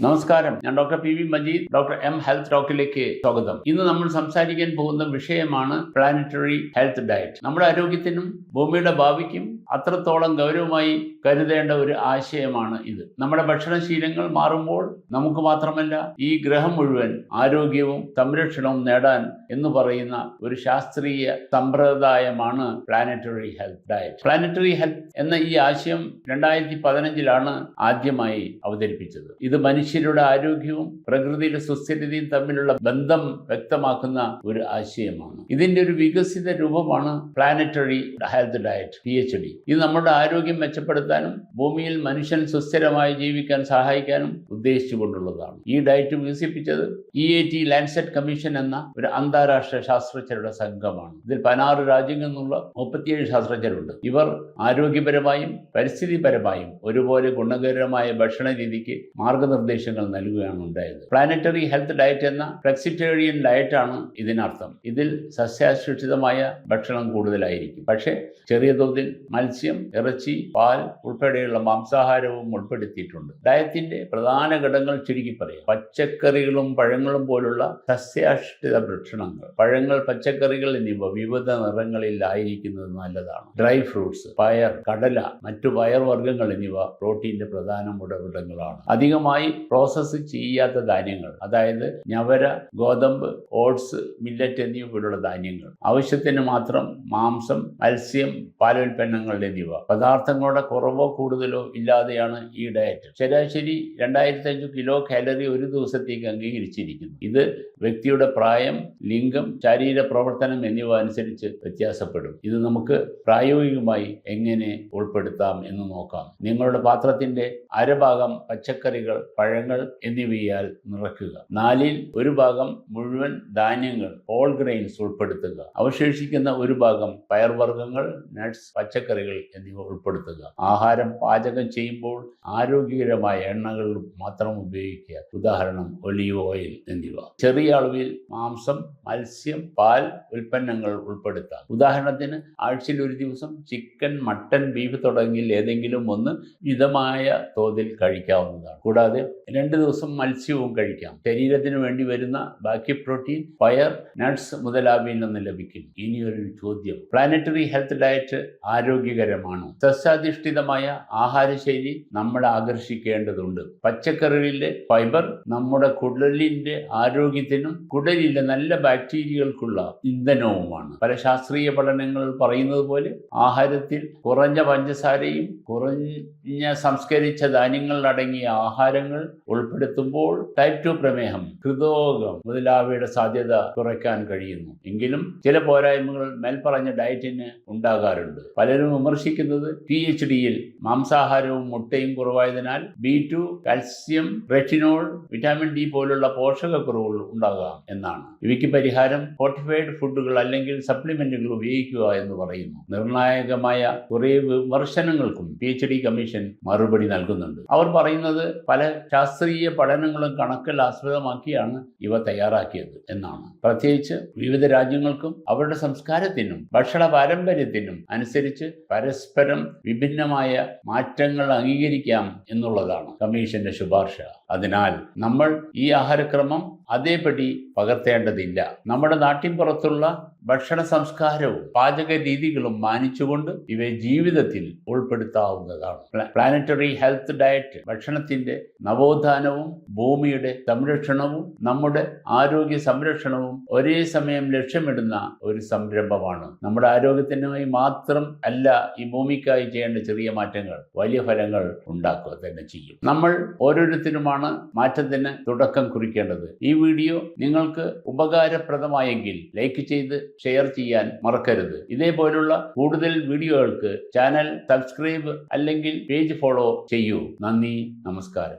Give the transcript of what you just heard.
നമസ്കാരം, ഞാൻ doctor P V Majeed. Doctor M health ടോക്കിലേക്ക് സ്വാഗതം. ഇന്ന് നമ്മൾ സംസാരിക്കാൻ പോകുന്ന വിഷയമാണ് പ്ലാനറ്ററി ഹെൽത്ത് ഡയറ്റ്. നമ്മുടെ ആരോഗ്യത്തിനും ഭൂമിയുടെ ഭാവിക്കും അത്രത്തോളം ഗൗരവമായി കരുതേണ്ട ഒരു ആശയമാണ് ഇത്. നമ്മുടെ ഭക്ഷണശീലങ്ങൾ മാറുമ്പോൾ നമുക്ക് മാത്രമല്ല ഈ ഗ്രഹം മുഴുവൻ ആരോഗ്യവും സംരക്ഷണവും നേടാൻ എന്ന് പറയുന്ന ഒരു ശാസ്ത്രീയ സമ്പ്രദായമാണ് planetary health diet. Planetary health എന്ന ഈ ആശയം 2015 ആദ്യമായി അവതരിപ്പിച്ചത്. ഇത് മനുഷ്യരുടെ ആരോഗ്യവും പ്രകൃതിയുടെ സുസ്ഥിരതയും തമ്മിലുള്ള ബന്ധം വ്യക്തമാക്കുന്ന ഒരു ആശയമാണ്. ഇതിന്റെ ഒരു വികസിത രൂപമാണ് പ്ലാനറ്ററി ഹെൽത്ത് ഡയറ്റ്, PhD. ഇത് നമ്മുടെ ആരോഗ്യം മെച്ചപ്പെടുത്താനും ഭൂമിയിൽ മനുഷ്യൻ സുസ്ഥിരമായി ജീവിക്കാൻ സഹായിക്കാനും ഉദ്ദേശിച്ചുകൊണ്ടുള്ളതാണ്. ഈ ഡയറ്റ് വികസിപ്പിച്ചത് EAT ലാൻസെറ്റ് കമ്മീഷൻ എന്ന ഒരു അന്താരാഷ്ട്ര ശാസ്ത്രജ്ഞരുടെ സംഘമാണ്. ഇതിൽ 16 രാജ്യങ്ങളിൽ നിന്നുള്ള 37 ശാസ്ത്രജ്ഞരുണ്ട്. ഇവർ ആരോഗ്യപരമായും പരിസ്ഥിതിപരമായും ഒരുപോലെ ഗുണകരമായ ഭക്ഷണ രീതിക്ക് മാർഗനിർദ്ദേശങ്ങൾ നൽകുകയാണ് ഉണ്ടായത്. പ്ലാനറ്ററി ഹെൽത്ത് ഡയറ്റ് എന്ന ഫ്ലെക്സിറ്റേറിയൻ ഡയറ്റാണ് ഇതിനർത്ഥം. ഇതിൽ സസ്യാധിഷ്ഠിതമായ ഭക്ഷണം കൂടുതലായിരിക്കും, പക്ഷേ ചെറിയ തോതിൽ മത്സ്യം, ഇറച്ചി, പാൽ ഉൾപ്പെടെയുള്ള മാംസാഹാരവും ഉൾപ്പെടുത്തിയിട്ടുണ്ട്. ഡയറ്റിന്റെ പ്രധാന ഘടകങ്ങൾ ചുരുക്കി പറയാം. പച്ചക്കറികളും പഴങ്ങളും പോലുള്ള സസ്യാധിഷ്ഠിത ഭക്ഷണങ്ങൾ, പഴങ്ങൾ, പച്ചക്കറികൾ എന്നിവ വിവിധ നിറങ്ങളിൽ ആയിരിക്കുന്നത് നല്ലതാണ്. ഡ്രൈ ഫ്രൂട്ട്സ്, പയർ, കടല, മറ്റു പയർവർഗ്ഗങ്ങൾ എന്നിവ പ്രോട്ടീന്റെ പ്രധാന ഉറവിടങ്ങളാണ്. അധികമായി പ്രോസസ്സ് ചെയ്യാത്ത ധാന്യങ്ങൾ, അതായത് ഞവര, ഗോതമ്പ്, ഓട്സ്, മില്ലറ്റ് എന്നിവ പോലുള്ള ധാന്യങ്ങൾ, ആവശ്യത്തിന് മാത്രം മാംസം, മത്സ്യം, പാലുൽപ്പന്നങ്ങൾ എന്നിവ. പദാർത്ഥങ്ങളുടെ കുറവോ കൂടുതലോ ഇല്ലാതെയാണ് ഈ ഡയറ്റ്. ശരാശരി 2005 കിലോ കാലറി ഒരു ദിവസത്തേക്ക് അംഗീകരിച്ചിരിക്കുന്നു. ഇത് വ്യക്തിയുടെ പ്രായം, ലിംഗം, ശാരീരിക പ്രവർത്തനം എന്നിവ അനുസരിച്ച് വ്യത്യാസപ്പെടും. ഇത് നമുക്ക് പ്രായോഗികമായി എങ്ങനെ ഉൾപ്പെടുത്താം എന്ന് നോക്കാം. നിങ്ങളുടെ പാത്രത്തിന്റെ അരഭാഗം പച്ചക്കറികൾ, പഴങ്ങൾ എന്നിവയാൽ നിറയ്ക്കുക. 1/4 ഭാഗം മുഴുവൻ ധാന്യങ്ങൾ, ഹോൾ ഗ്രെയിൻസ് ഉൾപ്പെടുത്തുക. അവശേഷിക്കുന്ന 1 ഭാഗം പയർവർഗ്ഗങ്ങൾ, നട്ട്സ്, പച്ചക്കറികൾ എന്നിവ ഉൾപ്പെടുത്തുക. ആഹാരം പാചകം ചെയ്യുമ്പോൾ ആരോഗ്യകരമായ എണ്ണകൾ മാത്രം ഉപയോഗിക്കുക, ഉദാഹരണം ഒലീവ് ഓയിൽ എന്നിവ. ചെറിയ അളവിൽ മാംസം, മത്സ്യം, പാൽ ഉൽപ്പന്നങ്ങൾ ഉൾപ്പെടുത്താം. ഉദാഹരണത്തിന് ആഴ്ചയിൽ ഒരു ദിവസം ചിക്കൻ, മട്ടൻ, ബീഫ് തുടങ്ങിയ ഏതെങ്കിലും ഒന്ന് മിതമായ തോതിൽ കഴിക്കാവുന്നതാണ്. കൂടാതെ 2 ദിവസം മത്സ്യവും കഴിക്കാം. ശരീരത്തിന് വേണ്ടി വരുന്ന ബാക്കി പ്രോട്ടീൻ പയർ, നട്ട്സ് മുതലായവയിൽ നിന്ന് ലഭിക്കും. ഇനിയൊരു ചോദ്യം: പ്ലാനറ്ററി ഹെൽത്ത് ഡയറ്റ് ആരോഗ്യകരമാണോ? സസ്യാധിഷ്ഠിതമായ ആഹാരശൈലി നമ്മളെ ആകർഷിക്കേണ്ടതുണ്ട്. പച്ചക്കറികളിലെ ഫൈബർ നമ്മുടെ കുടലിന്റെ ആരോഗ്യത്തിനും കുടലിലെ നല്ല ബാക്ടീരിയകൾക്കുള്ള ഇന്ധനവുമാണ്. പല ശാസ്ത്രീയ പഠനങ്ങൾ പറയുന്നത് പോലെ ആഹാരത്തിൽ കുറഞ്ഞ പഞ്ചസാരയും കുറഞ്ഞ സംസ്കരിച്ച ധാന്യങ്ങൾ അടങ്ങിയ ആഹാരങ്ങൾ ഉൾപ്പെടുത്തുമ്പോൾ ടൈപ്പ് 2 പ്രമേഹം, ഹൃദ്രോഗം മുതലായവയുടെ സാധ്യത കുറയ്ക്കാൻ കഴിയുന്നു. എങ്കിലും ചില പോരായ്മകൾ മേൽപ്പറഞ്ഞ ഡയറ്റിന് ഉണ്ടാകാറുണ്ട്. പലരും വിമർശിക്കുന്നത് PhDയിൽ മാംസാഹാരവും മുട്ടയും കുറവായതിനാൽ B2, calcium, retinol, vitamin D പോലുള്ള പോഷകക്കുറവുകൾ ഉണ്ടാകാം എന്നാണ്. ഇവയ്ക്ക് പരിഹാരം ഫോർട്ടിഫൈഡ് ഫുഡുകൾ അല്ലെങ്കിൽ സപ്ലിമെന്റുകൾ ഉപയോഗിക്കുക എന്ന് പറയുന്നു. നിർണായകമായ കുറേ വിമർശനങ്ങൾക്കും PhD കമ്മീഷൻ മറുപടി നൽകുന്നുണ്ട്. അവർ പറയുന്നത് പല ശാസ്ത്രീയ പഠനങ്ങളും കണക്കിൽ ആസ്പദമാക്കിയാണ് ഇവ തയ്യാറാക്കിയത് എന്നാണ്. പ്രത്യേകിച്ച് വിവിധ രാജ്യങ്ങൾക്കും അവരുടെ സംസ്കാരത്തിനും ഭക്ഷണ പാരമ്പര്യത്തിനും അനുസരിച്ച് പരസ്പരം വിഭിന്നമായ മാറ്റങ്ങൾ അംഗീകരിക്കാം എന്നുള്ളതാണ് കമ്മീഷന്റെ ശുപാർശ. അതിനാൽ നമ്മൾ ഈ ആഹാരക്രമം അതേപടി പകർത്തേണ്ടതില്ല. നമ്മുടെ നാട്ടിൻപുറത്തുള്ള ഭക്ഷണ സംസ്കാരവും പാചക രീതികളും മാനിച്ചുകൊണ്ട് ഇവയെ ജീവിതത്തിൽ ഉൾപ്പെടുത്താവുന്നതാണ്. പ്ലാനറ്ററി ഹെൽത്ത് ഡയറ്റ് ഭക്ഷണത്തിന്റെ നവോത്ഥാനവും ഭൂമിയുടെ സംരക്ഷണവും നമ്മുടെ ആരോഗ്യ സംരക്ഷണവും ഒരേ സമയം ലക്ഷ്യമിടുന്ന ഒരു സംരംഭമാണ്. നമ്മുടെ ആരോഗ്യത്തിനായി മാത്രം അല്ല ഈ ഭൂമിക്കായി ചെയ്യേണ്ട ചെറിയ മാറ്റങ്ങൾ വലിയ ഫലങ്ങൾ ഉണ്ടാക്കുക തന്നെ ചെയ്യും. നമ്മൾ ഓരോരുത്തരുമാണ് മാറ്റത്തിന് തുടക്കം കുറിക്കേണ്ടത്. ഈ വീഡിയോ നിങ്ങൾക്ക് ഉപകാരപ്രദമായെങ്കിൽ ലൈക്ക് ചെയ്ത് ഷെയർ ചെയ്യാൻ മറക്കരുത്. ഇതേപോലുള്ള കൂടുതൽ വീഡിയോകൾക്ക് ചാനൽ സബ്സ്ക്രൈബ് അല്ലെങ്കിൽ പേജ് ഫോളോ ചെയ്യൂ. നന്ദി, നമസ്കാരം.